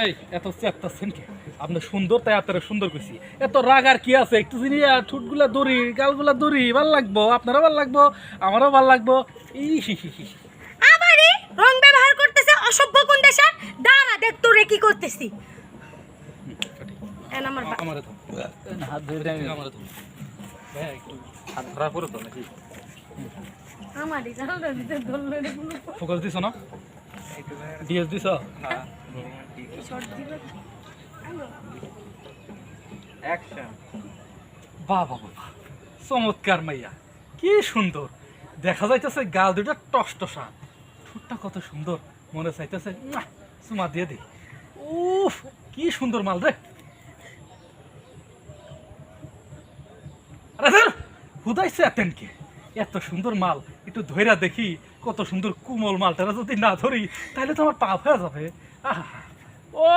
এই এত চেপ্তাছেন কি? আপনি সুন্দর তাই আপনারা সুন্দর কইছি। এত রাগ আর কি আছে? একটু জিনিয়া ঠোঁটগুলা দড়ি, গালগুলা দড়ি, ভাল লাগবো, আপনারও ভাল লাগবো, আমারও ভাল লাগবো। আমারই রং ব্যবহার করতেছে অসভ্য কোন দেশের দাঁড়া দেখ তোরে কি করতেছি এন আমার আমারে তো হাত ধরে আমি আমারে তো ভাই একটু হাত ধরা করো তো নাকি? আমারই জানলা দিতে ধরলে রে কোনো ফোকাস দিছ না? ডিএস দিছ? হ্যাঁ শর্ট দিবে অ্যাকশন বাহ বাহ বাহ, চমৎকার মাইয়া, কি সুন্দর দেখা যাইতেছে। গাল দুটা টসটসা, ঠোঁটটা কত সুন্দর, মনে চাইতেছে চুমা দিয়ে দি। উফ, কি সুন্দর মাল রে। আরে ধর, হুদাইছে এতেনকে, এত সুন্দর মাল একটু ধইরা দেখি। কত সুন্দর কুমল মালটা যদি না ধরি তাহলে তো আমার পাপ হয়ে যাবে। আহা, ও